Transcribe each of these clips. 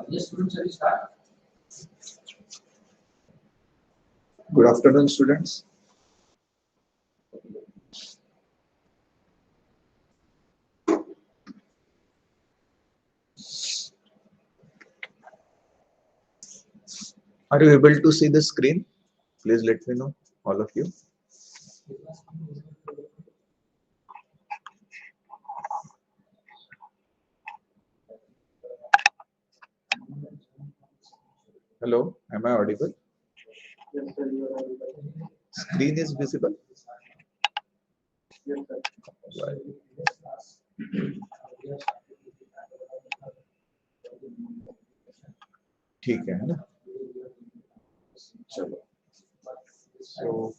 Yes, students, shall we start? Good afternoon, students. Are you able to see the screen? Please let me know, all of you. Hello, am I audible? Screen is visible. Right. ठीक है ना? चलो. So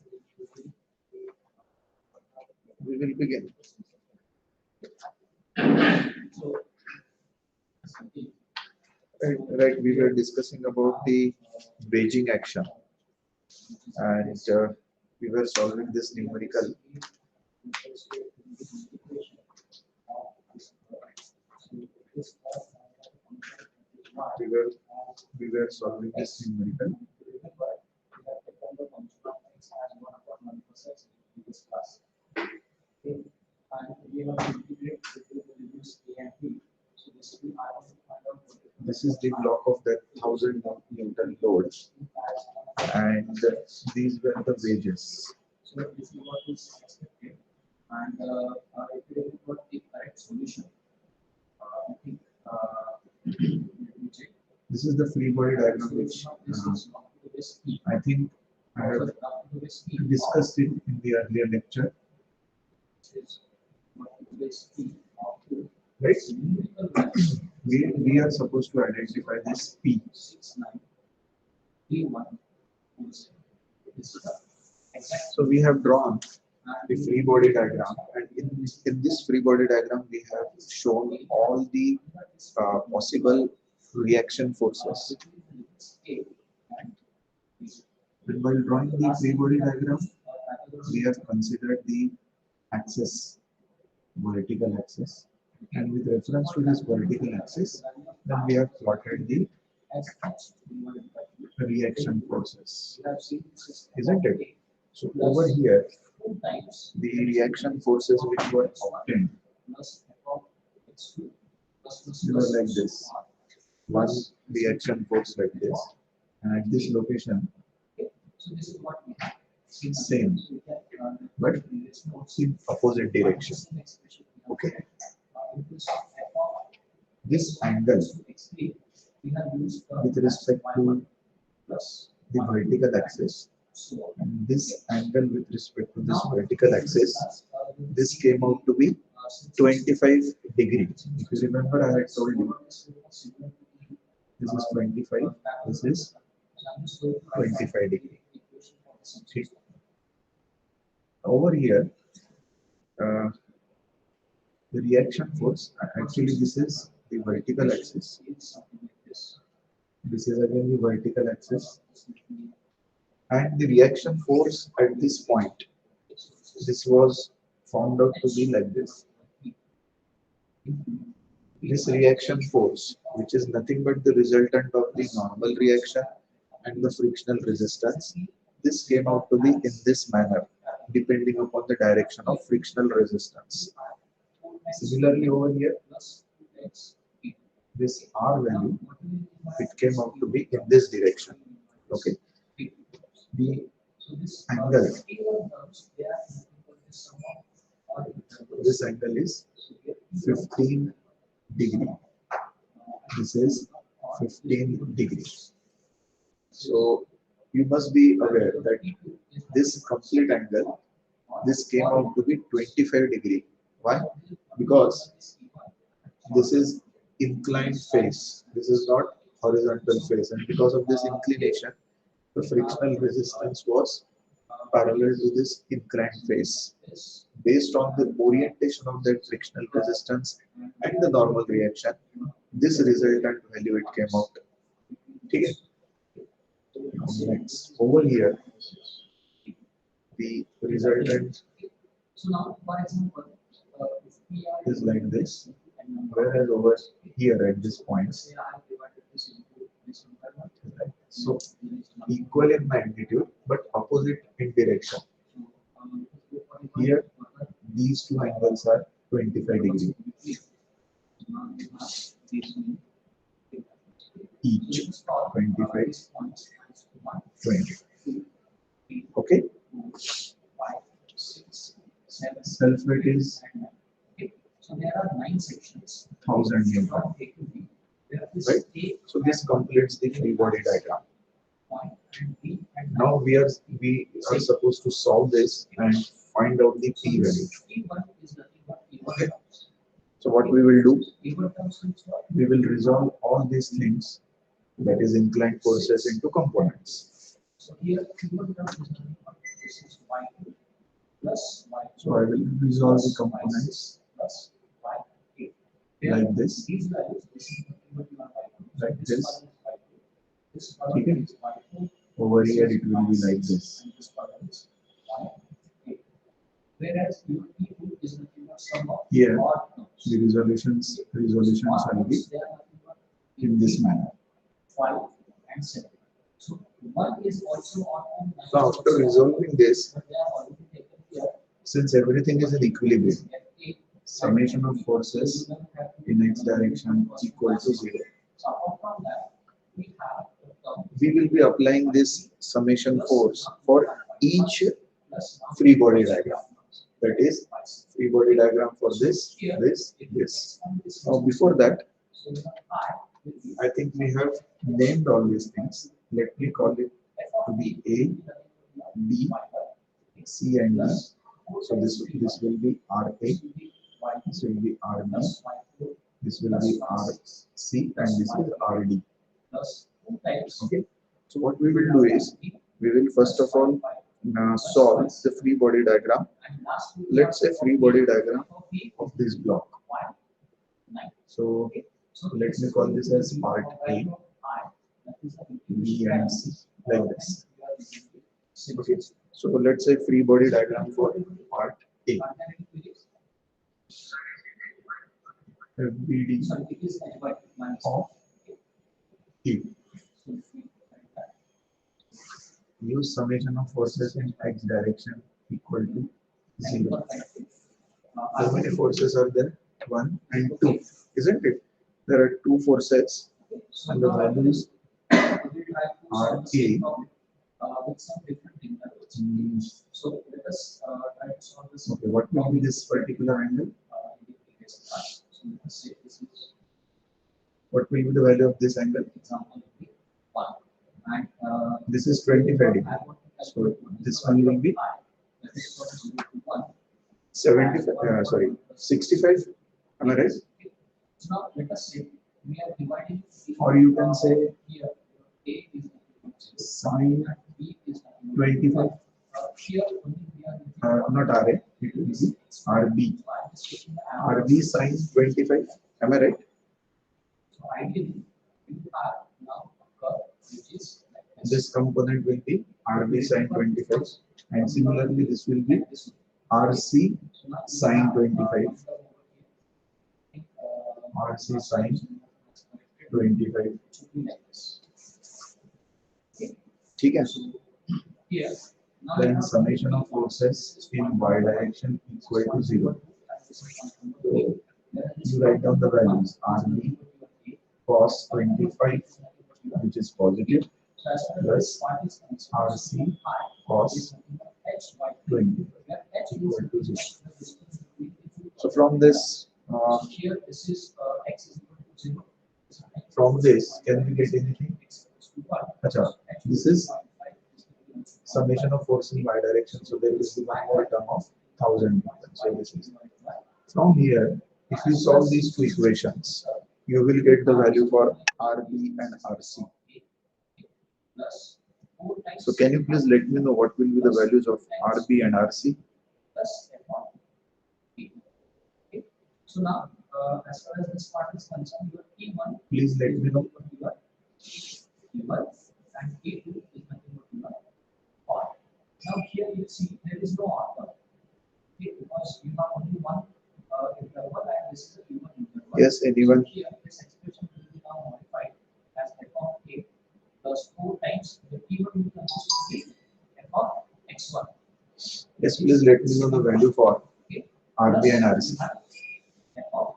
we will begin. Right, we were discussing about the Beijing action, and we were solving this numerical. We were solving this numerical. This is the block of the 1000 Newton load, and these were the wages. So this is what is expected, and if you got the correct solution, I think let me check. This is the free body diagram, which I think I have discussed it in the earlier lecture. Right? We are supposed to identify this P. So we have drawn the free body diagram, and in this free body diagram we have shown all the possible reaction forces. And while drawing the free body diagram, we have considered the axis, vertical axis, and with reference to this vertical axis, then we have plotted the reaction forces, isn't it? So over here, the reaction forces which were obtained were like this. One reaction force like this, and at this location, same, but in opposite direction. Okay. This angle with respect to the vertical axis, and this angle with respect to this vertical axis, this came out to be 25 degrees. If you remember, I had told you this is 25, this is 25 degrees. Okay. Over here, the reaction force, actually this is the vertical axis. This is again the vertical axis. And the reaction force at this point, this was found out to be like this. This reaction force, which is nothing but the resultant of the normal reaction and the frictional resistance, this came out to be in this manner, depending upon the direction of frictional resistance. Similarly over here, this R value, it came out to be in this direction. Okay. The angle, this angle is 15 degree. This is 15 degrees. So you must be aware that this complete angle, this came out to be 25 degree. Why? Because this is inclined face. This is not horizontal face, and because of this inclination, the frictional resistance was parallel to this inclined face. Based on the orientation of that frictional resistance and the normal reaction, this resultant value it came out. Okay. Next, over here, the resultant. So now, for example, is like this, whereas over here at this point, right? So equal in magnitude but opposite in direction. Here, these two angles are 25 degrees each, 25, 20. Okay, self weight is 1000 Newton, right? So this completes the free body diagram. Now we are supposed to solve this and find out the p value. Okay. So what we will do, we will resolve all these things, that is inclined forces, into components. So I will resolve the components like this, Okay. Over here it will be like this. Here the resolutions will be in this manner. So after resolving this, since everything is in equilibrium, summation of forces in x direction equal to 0. We will be applying this summation force for each free body diagram. That is free body diagram for this. Now before that, I think we have named all these things. Let me call it to be A, B, C and D. So this will be RA, this will be RB, this will be RC and this is RD. Okay. So what we will do is, we will first of all solve the free body diagram. Let's say free body diagram of this block. So let me call this as part A, B and C, like this. Okay. So let's say free body diagram for part A. FBD of A. Use summation of forces in x direction equal to 0. How many forces are there? 1 and 2, isn't it? There are 2 forces and the values are A. Okay, what will be this particular angle? What will be the value of this angle? This is 25 degrees. So this one will be 65. Am I right? Or you can say sine 25. Not RA, it will be RB. RB sine 25. Am I right? This component will be RB sine 25, and similarly this will be RC sine 25. RC sine 25. Okay. Then summation of forces in y direction equal to 0. So you write down the values RB cos 25, which is positive, plus RC cos 20 equal to 0. So from this, can we get anything? Achha, this is summation of force in y direction, so there is one more term of 1000. So this is from here. If you solve these two equations, you will get the value for RB and RC. So can you please let me know what will be the values of RB and RC? So now, as far as this part is concerned, your P1, please let me know. P1 and P2 is nothing but R. Now here you see there is no R1. Okay, because you have only one interval and this is a given interval. Yes, anyone. So here this expression will be now modified as f of a plus 4 times the p1 will come to be f of x1. Yes, please let me know the value for RB and RC. F of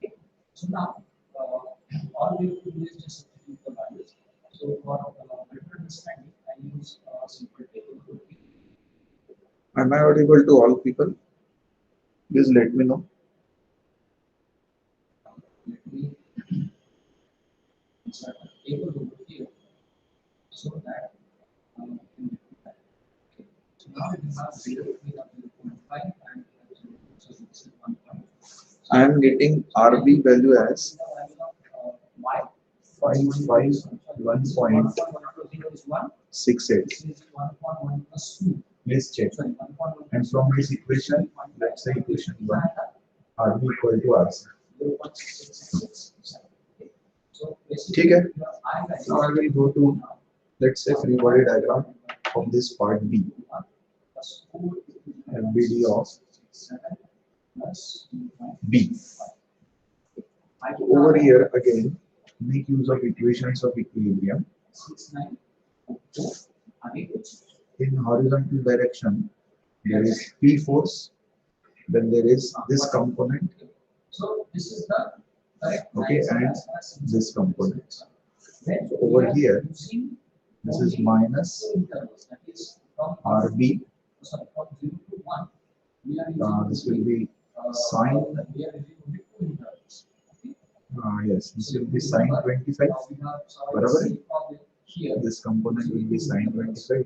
a. So now all we have to do is just substitute the values. So for better understanding, I use simple table. Am I audible to all people? Please let me know. Let me insert a table over here so that we can do that. Okay. So now we have 0, we have 0.5 and we have 0. So this is 1 point. I am getting RB value as Y 551.68. This is 1.1 plus 2. Please check. Sorry, 1.1 And from this equation, let's say equation 1, RB equal to RC. 0.6667. So ठीक है? basically, I value Now I will go to, let's say, free body diagram of this part B. plus 4 MBD of 7 plus B. Over here again, make use of equations of equilibrium. 69 4 In horizontal direction, there is P force, then there is this component, So this is the correct okay, and this component. So over here, this is minus that is from RB. sorry, from 0 to 1. We are using This will be sine. we are using only 2 intervals. Yes, this will be sine 25. Now we have Whatever. here. This component will be sine 25,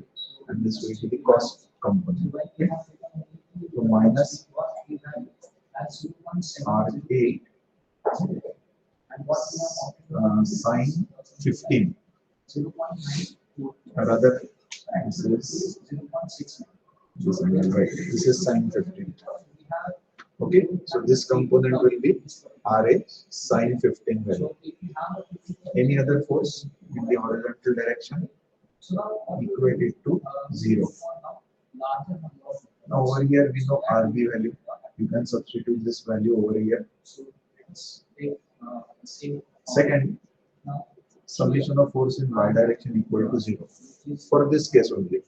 and this will be the cos component. Okay? So minus RA and what we have sine 15. 0.9 Rather, this is 0.6. this angle, right? This is sine 15. Okay, so this component will be RA sine 15 value. Any other force in the horizontal direction, equate it to 0. Now over here we know RB value. You can substitute this value over here. Second, summation of force in y direction equal to 0 for this case only.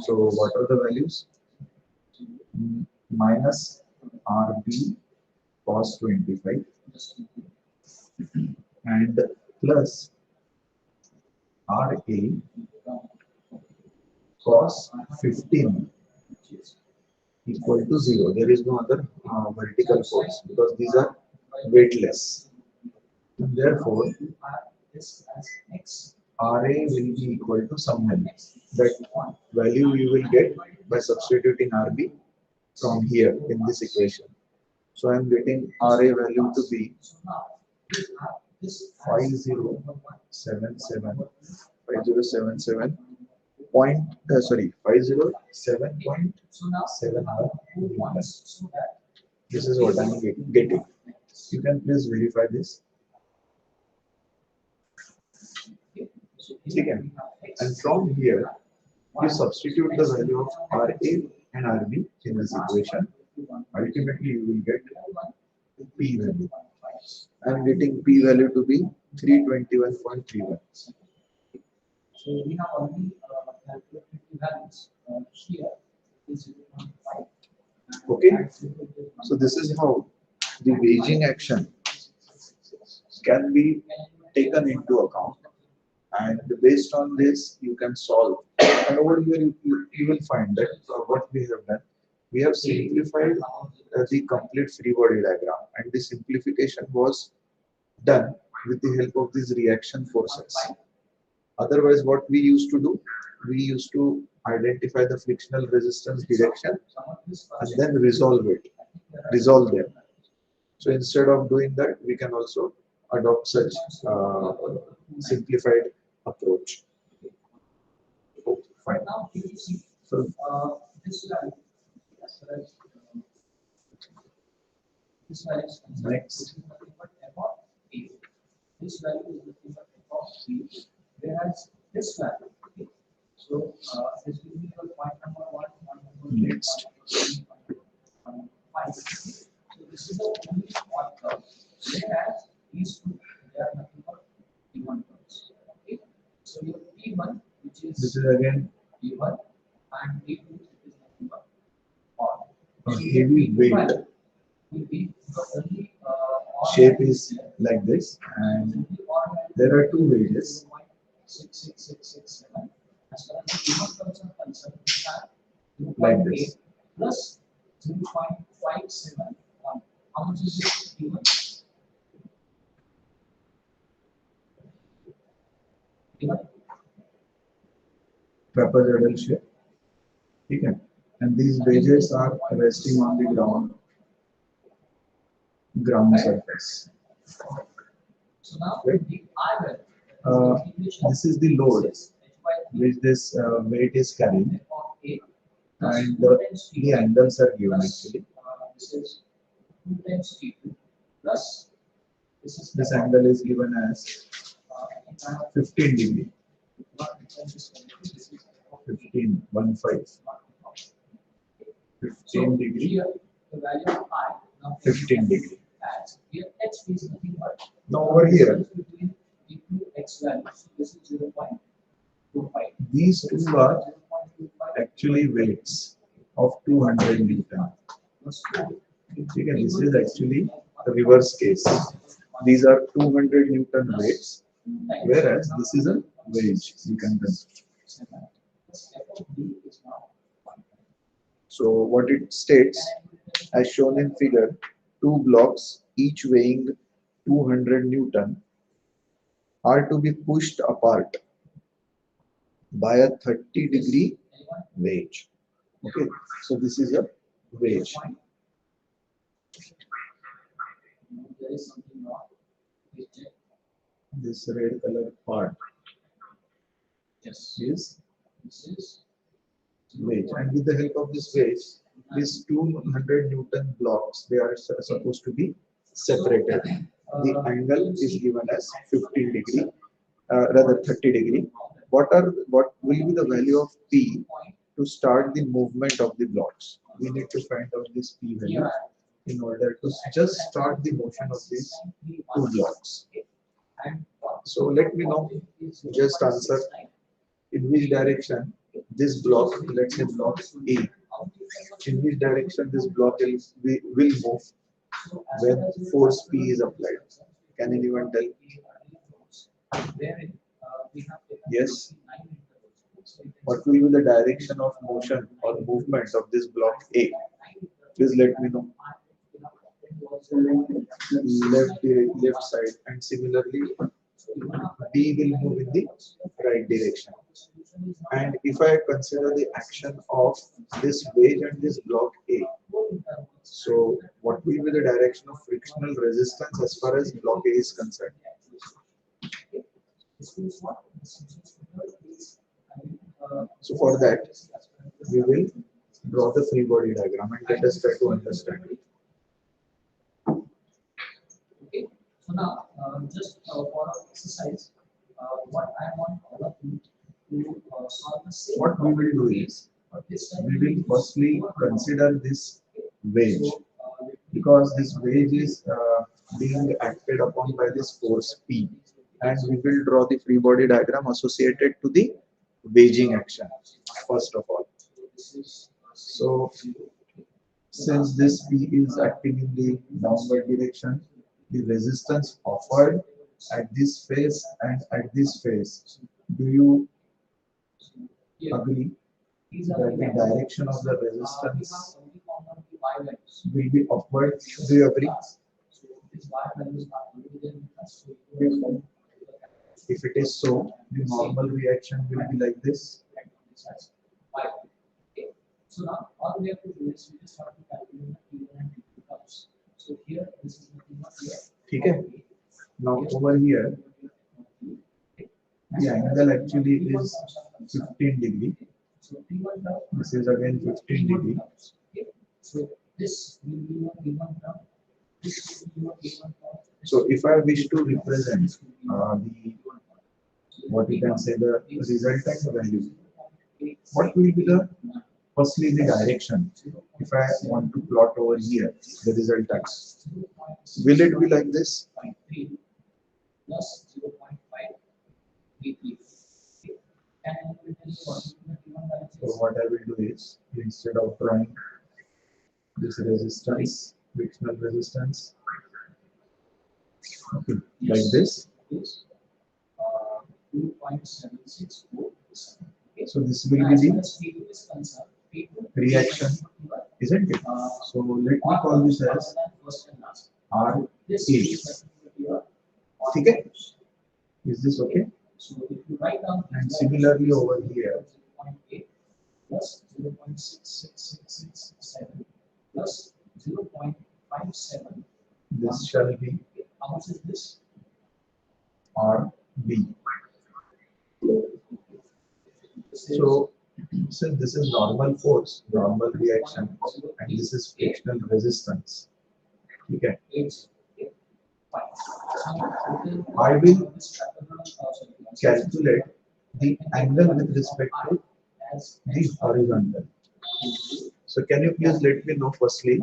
So what are the values? Minus RB cos 25 and plus RA cos 15 equal to 0. There is no other vertical force because these are weightless. And therefore, RA will be equal to some value. That value you will get by substituting RB from here in this equation. So I am getting RA value to be 5077 point 507.71 meters. This is what I am getting. You can please verify this. Okay. And from here, you substitute the value of RA and RB in this equation. Ultimately, you will get P value. I am getting P value to be 321.31. So we have already calculated the values here is 0.5. Okay. So this is how the waging action can be taken into account, and based on this you can solve. And over here you will find that what we have done, we have simplified the complete free body diagram, and the simplification was done with the help of these reaction forces. Otherwise, what we used to do, we used to identify the frictional resistance direction and then resolve them. So instead of doing that, we can also adopt such simplified approach. Okay, fine. So this value is next. This value is nothing but f of b, whereas this value. Okay. So this will be your point number 1, point number 2, Next. point number 5. this is the only odd curve. Whereas these two, they are nothing but even curves. Okay. So your P1, which is This is again P1, and P2 is nothing but odd. a So heavy weight. Will be the only Shape is like this, and there are two wages. 66667. As far as the human terms are concerned, we have Like 2.8 this. plus 0.571. How much is it human? Human? Trapezoidal shape. Okay. And these wages are resting on the ground surface. So now Right. the I value. This is the load which this weight is carrying, and the angles are given actually. This is 2 times T2 plus This angle is given as 15 degree. 15, 1, 5. 15 degree, Here, the value of I now 15 degree. as here H is nothing but Now over here, between the two X values. So this is 0.25. these two are actually weights of 200 Newton. Okay, this is actually the reverse case. These are 200 Newton weights, whereas this is a wage we can consider. So what it states, as shown in figure, two blocks each weighing 200 Newton are to be pushed apart by a 30-degree wedge. Okay, so this is a wedge. There is something wrong. Please check. This red color part Yes. is This is wedge, and with the help of this wedge, these 200 Newton blocks, they are supposed to be separated. The angle is given as 15 degree, rather 30 degree. What will be the value of P to start the movement of the blocks? We need to find out this P value in order to just start the motion of these two blocks. So let me know, just answer in which direction this block, let's say block A, in which direction this block will move when force P is applied. Can anyone tell? Yes. What will be the direction of motion or movement of this block A? Please let me know. Left side, and similarly B will move in the right direction. And if I consider the action of this wedge and this block A, so what will be the direction of frictional resistance as far as block A is concerned? So for that, we will draw the free body diagram and let us try to understand it. okay. So now, just for our exercise, what I want all of you to solve the same. What we will do is, we will firstly consider this wedge, because this wedge is being acted upon by this force P, and we will draw the free body diagram associated to the wedging action first of all. So since this P is acting in the downward direction, the resistance offered at this phase and at this phase, do you agree that the direction of the resistance will be upward? Do you agree? If it is so, the normal reaction will be like this. So now all we have to do is we just have to calculate the P1 and P2 terms. So here this is nothing but here. Okay. Now over here, the angle actually is 15 degree. So P1 term. This is again 15 degree. So this will be your P1 term. This will be your P1 term. So if I wish to represent the, what you can say, the resultant value, what will be the Firstly, the direction. If I want to plot over here, the result X, will it be like this? Plus 0.583. And it is So what I will do is, instead of drawing this resistance, frictional resistance, okay, like this. 2.764. So this will be the reaction, isn't it? So let me call this as RA. Okay? Is this okay? And similarly over here, plus 0.66667 plus 0.57. This shall be How much is this? RB. So since this is normal force, normal reaction, and this is frictional resistance, okay, I will calculate the angle with respect to the horizontal. So can you please let me know firstly,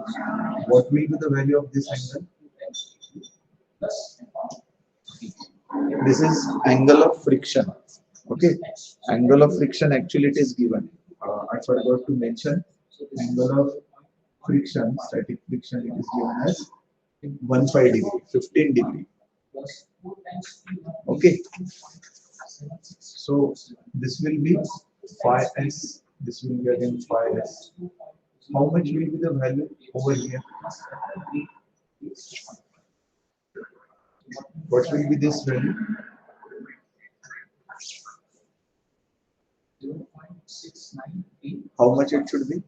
what will be the value of this angle? This is angle of friction. Okay, angle of friction actually it is given. I forgot to mention angle of friction, static friction, it is given as 15 degree, 15 degree. Okay, so this will be phi s. This will be again phi s. How much will be the value over here? What will be this value? 0.698. How much it should be?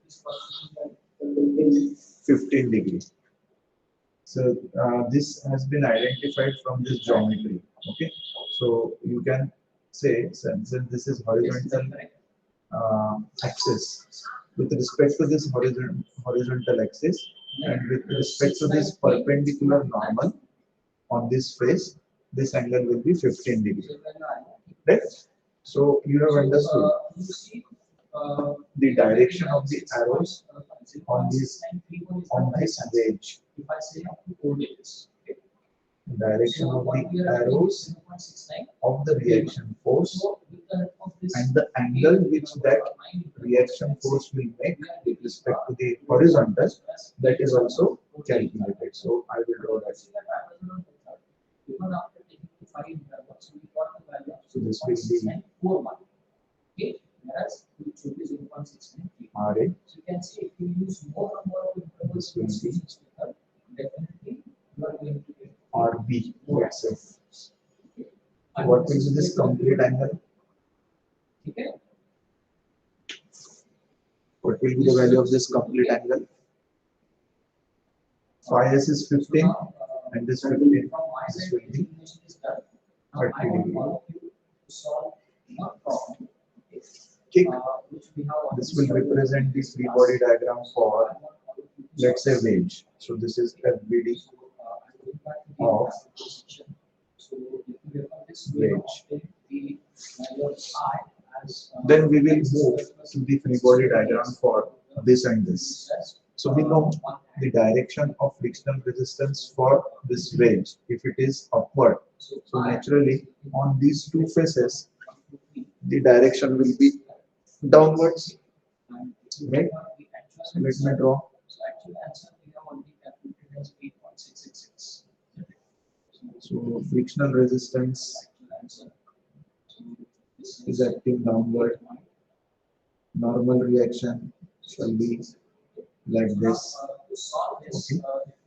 15 degrees. So this has been identified from this geometry. Okay, so you can say since this is horizontal axis, with respect to this horizontal axis and with respect to this perpendicular normal on this face, this angle will be 15 degrees. Right? So you have understood the direction of the arrows on this wedge. If I say up to 4 days, Direction of the arrows of the reaction force and the angle which that reaction force will make with respect to the horizontal, that is also calculated. So I will draw that. So this will be okay, whereas it should be 0.693. RA. So you can see if you use more number of intervals, definitely you are going to get RB. Let's say. What will be this complete angle? okay. What will be the value of this complete angle? Phi s is 15 and this 15. This will be 30 degree. Okay. This will represent the free body diagram for, let's say, wedge. So this is FBD of wedge. Then we will move to the free body diagram for this and this. So we know the direction of frictional resistance for this wedge if it is upward. So naturally on these two faces the direction will be downwards. Right? So let me draw. So frictional resistance is acting downward. Normal reaction shall be like this. Okay.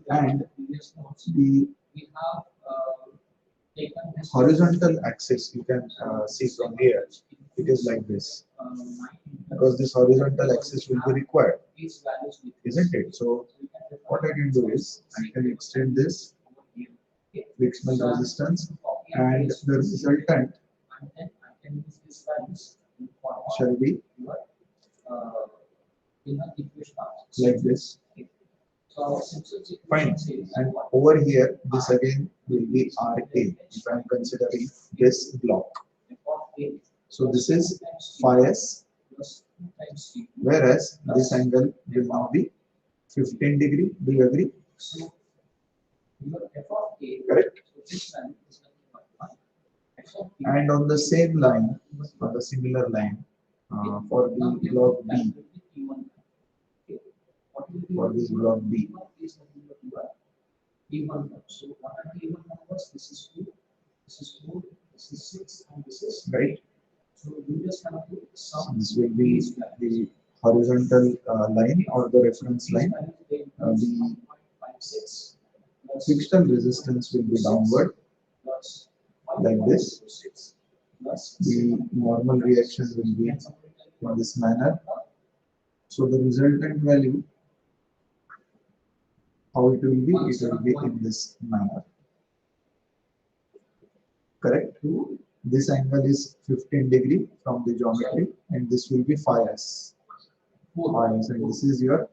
And the horizontal axis you can see from here, it is like this. Because this horizontal axis will be required, isn't it? So what I can do is I can extend this frictional resistance and the resultant shall be like this. Fine. And over here, this again will be RA if I am considering this block. So this is phi s Whereas this angle will now be 15 degree. Do you agree? So your f of a, Correct. so this value is nothing but 1. F of b, And on the same line, on the similar line, for the block B, okay. What will be for this block B, is nothing but your A1 term. So what are the A1 numbers? This is 2, this is 4, this is 6, and this is right? so you just have to sum This will be the horizontal line or the reference line. The 1.56 frictional resistance will be downward plus like this. 1.06 plus The normal reaction will be in this manner. So the resultant value, how it will be? It will be in this manner. Correct? This angle is 15 degree from the geometry, and this will be phi s. Phi s, and this is your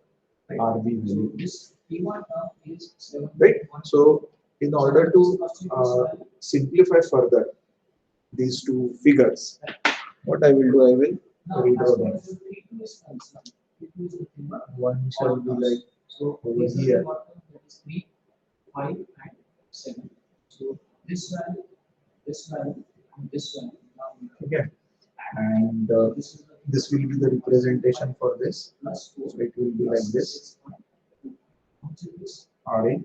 RB value. this P1 term is 7. Right? So, in order to simplify further these two figures, what I will do, I will redraw them. One shall be like over here. That is 3, 5, and 7. So this value, and this value. Now Okay. And this will be the representation for this. plus 4. So it will be like this. RA. And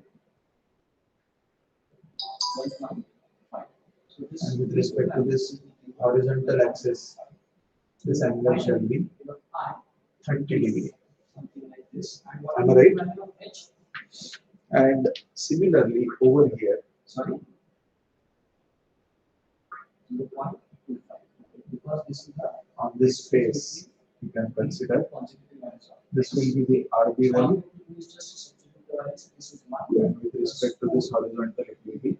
with respect to this horizontal axis, this angle shall be 30 degree. Am I right? And similarly over here, Sorry. 0.25. Because this is the on this face, you can consider consecutive values of this will be the RB value, is just to substitute the values. This is 1 and with respect to this horizontal, it will be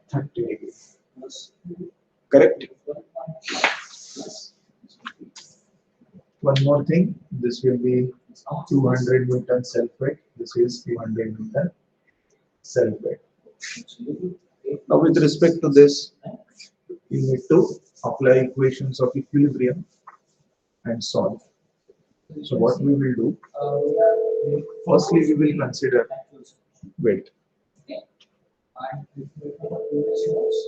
30 degree. plus 2 Correct? 12.5 plus One more thing, this will be 200 Newton self weight. This is 200 Newton self weight. Now, with respect to this, you need to apply equations of equilibrium and solve. So, what we will do, firstly, we will consider weight. And if we have a previous notes,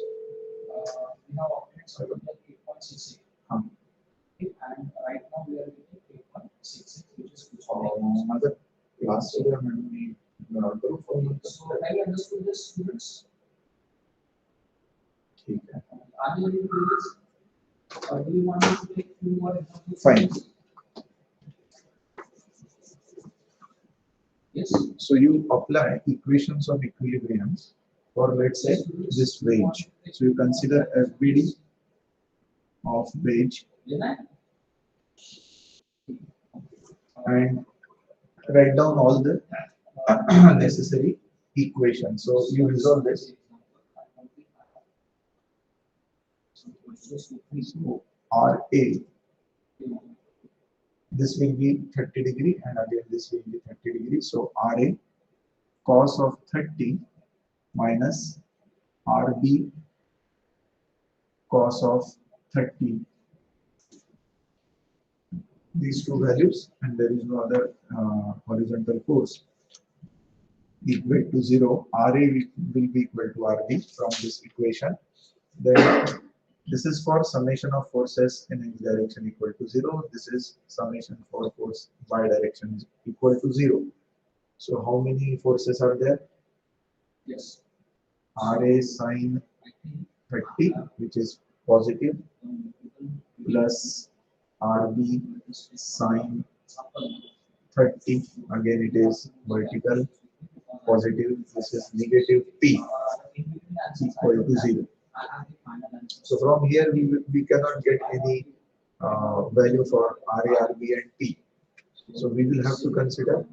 we have obtained something like 8.68. And right now we are getting 8.66, which is Another class So have you understood this, students? Are you ready to do this? Or do you want me to take few more examples? Fine. Yes. So you apply equations of equilibriums for, let's say, this wage. So you consider FBD of wage and write down all the necessary equations. So you resolve this. So RA, this will be 30 degree, and again this will be 30 degree. So RA cos of 30 minus RB cos of 30. These two values, and there is no other horizontal force, equal to 0. RA will be equal to RB from this equation. Then this is for summation of forces in x direction equal to 0. This is summation for force y direction is equal to 0. So how many forces are there? Yes. RA sine 30, which is positive, plus RB sine 30, again it is vertical, positive, this is negative P equal to 0. So from here we cannot get any value for RA, RB and P. So we will have to consider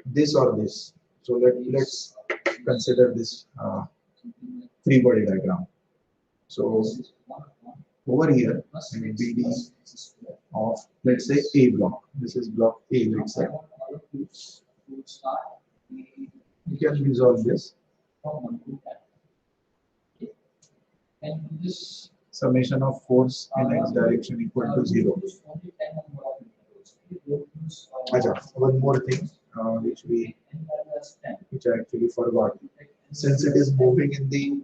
this or this. So let's consider this free body diagram. So over here, BD of, let's say, A block. This is block A, let's say. You can resolve this. Summation of force in x direction equal to 0. Acha, one more thing which I actually forgot. Since it is moving in the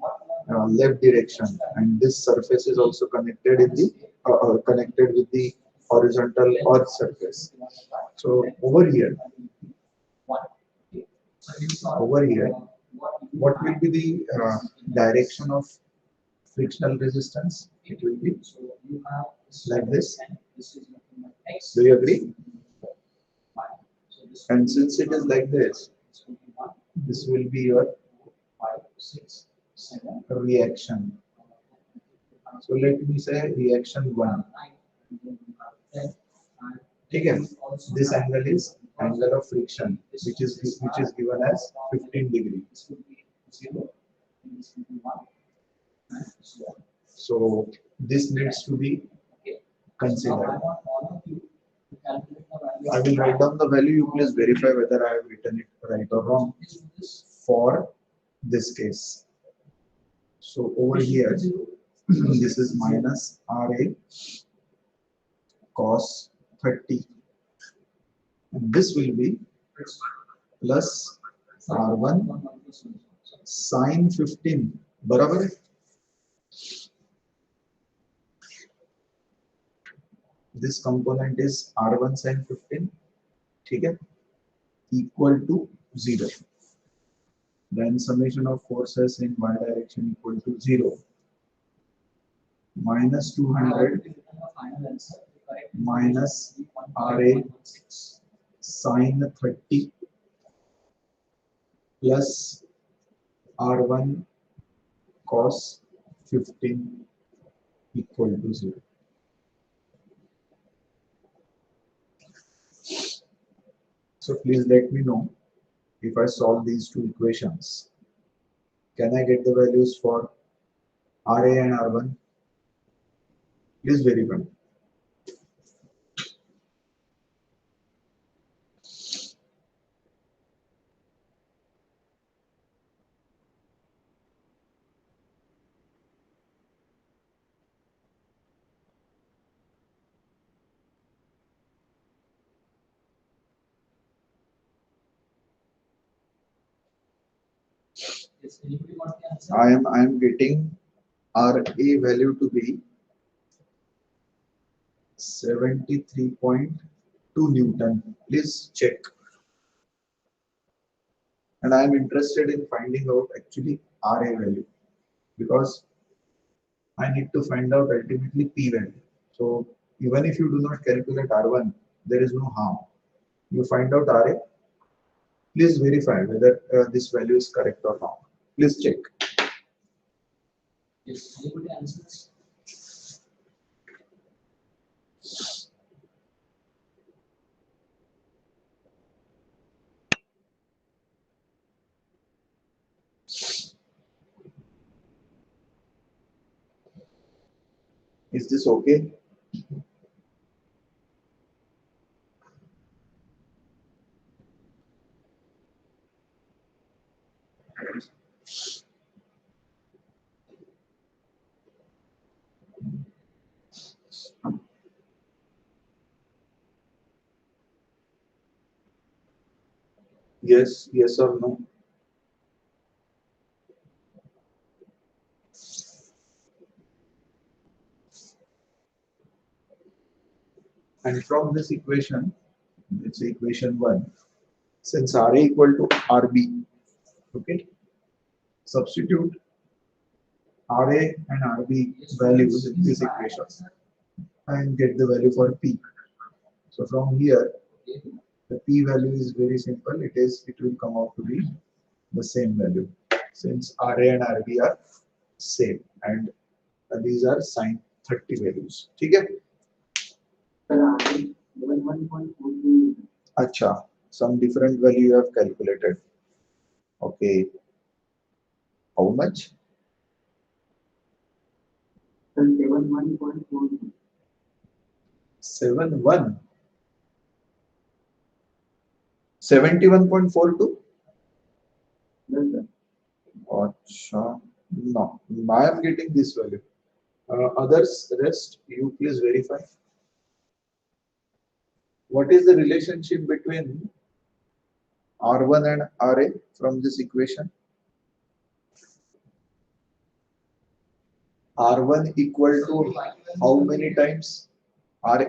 left direction, and this surface is also connected in the connected with the horizontal earth surface. So over here, what will be the direction of frictional resistance? It will be like this. Do you agree? And since it is like this will be your reaction. So let me say reaction 1. Okay. This angle is angle of friction, which is given as 15 degree. So this needs to be considered. I will write down the value. You please verify whether I have written it right or wrong for this case. So over here, this is minus RA cos 30. And this will be plus R1 sin 15. बराबर है? This component is R1 sin 15. ठीक है? Equal to 0. Then summation of forces in y direction equal to 0. Minus 200 minus RA sin 30 plus R1 cos 15 equal to 0. So please let me know if I solve these two equations. Can I get the values for RA and R1? Please verify. I am getting RA value to be 73.2 Newton. Please check. And I am interested in finding out actually RA value because I need to find out ultimately P value. So even if you do not calculate R1, there is no harm. You find out RA. Please verify whether this value is correct or not. Please check. Yes, anybody answers? Is this okay? Yes, yes or no? And from this equation, it's equation 1, since RA equal to RB, okay, substitute RA and RB values in this equation and get the value for P. So from here, the P value is very simple. It will come out to be the same value since RA and RB are same and these are sin 30 values. ठीक है? Acha, some different value you have calculated. Okay. How much? 71.42. 71. 71.42? Acha. No, I am getting this value. Others, rest, you please verify. What is the relationship between R1 and RA from this equation? R1 equal to how many times RA?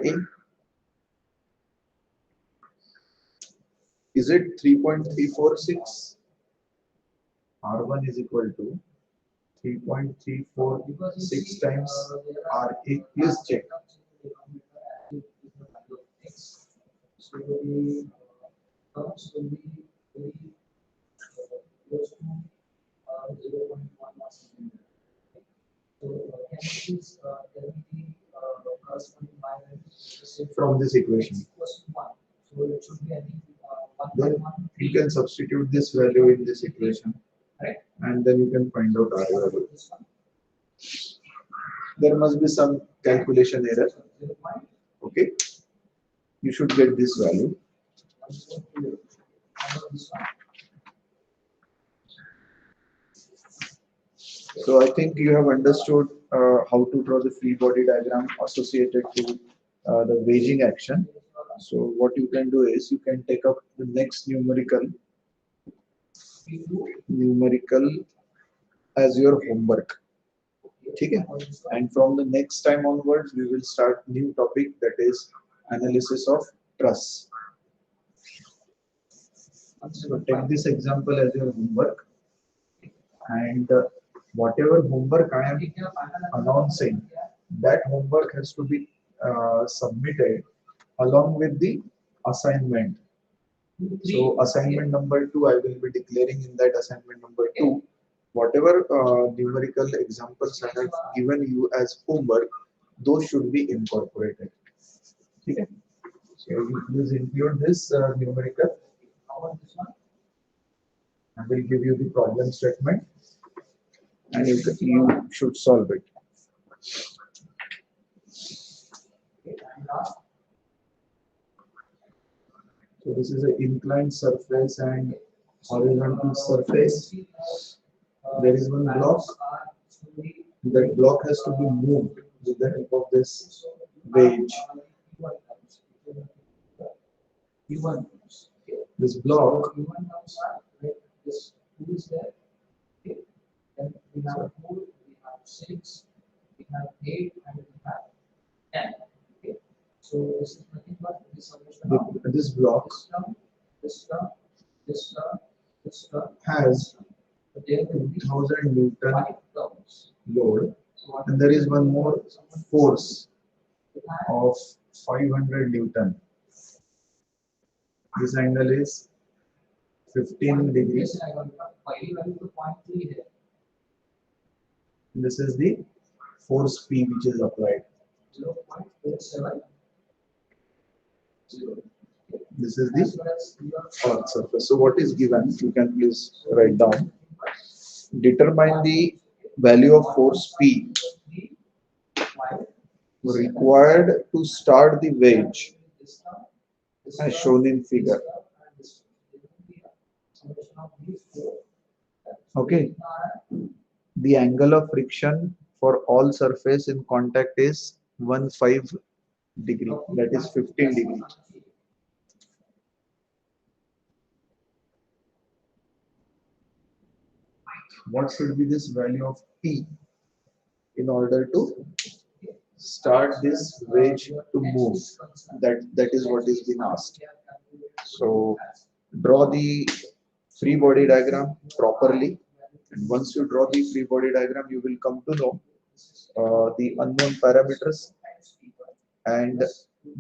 Is it 3.346? R1 is equal to 3.346 times RA. Please check. So the terms will be very close to 0.1 centimeter. So can you please tell me the corresponding line From this equation? equals to 1. So it should be I think Then 1.1. you can substitute this value in this equation, Correct. and then you can find out RA value. This one. There must be some calculation error. 0.1. Okay, you should get this value. This one. So I think you have understood how to draw the free body diagram associated to the waging action. So what you can do is you can take up the next numerical as your homework. Okay? And from the next time onwards, we will start new topic, that is analysis of truss. So take this example as your homework, and whatever homework I am announcing, that homework has to be submitted along with the assignment. So assignment number 2, I will be declaring in that assignment number 2 whatever numerical examples I have given you as homework, those should be incorporated. Okay. So you please include this numerical. I will give you the problem statement, and you should solve it. So this is an inclined surface and horizontal surface. There is one block. That block has to be moved with the help of this wedge. This block. This 2 is there. Okay. Then we have 4, we have 6, we have 8, and we have 10. Okay. So this is nothing but this summation of This block this term, this term, this term, has but there will be 1000 Newton 5 terms. load, and there is one more force of 500 Newton. This angle is 15 degrees. Yes, I got value to 0.3 here. This is the force P which is applied. 0.47. This is the earth surface. So what is given? You can please write down. Determine the value of force P required to start the wedge as shown in figure. Okay. The angle of friction for all surface in contact is 15 degree, that is 15 degree. What should be this value of P in order to start this wedge to move? That is what is being asked. So draw the free body diagram properly, and once you draw the free body diagram, you will come to know the unknown parameters, and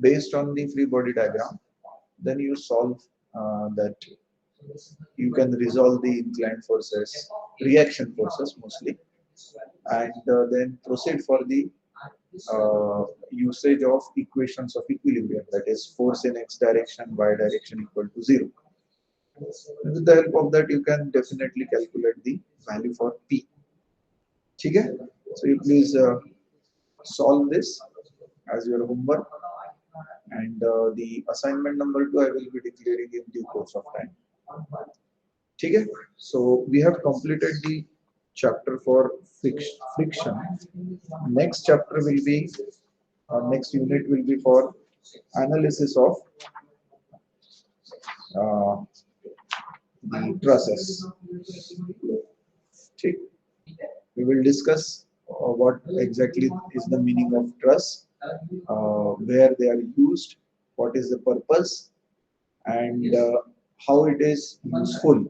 based on the free body diagram, then you solve that. You can resolve the inclined forces, reaction forces mostly, and then proceed for the usage of equations of equilibrium, that is force in x direction, y direction equal to 0. And with the help of that, you can definitely calculate the value for P. Okay? So you please solve this as your homework, and the assignment number 2 I will be declaring in due course of time. Okay? So we have completed the chapter for friction. Next chapter will be, next unit will be for analysis of the trusses. Okay. We will discuss what exactly is the meaning of truss, where they are used, what is the purpose, and how it is useful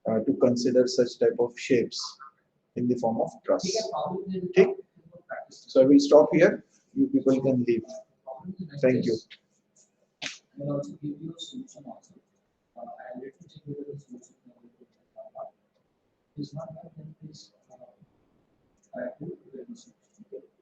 to consider such type of shapes in the form of truss. Okay. So I will stop here. You people can leave. Thank you. I will also give you a solution also. I'll let you check whether the solution is not that then please do the solution. Okay.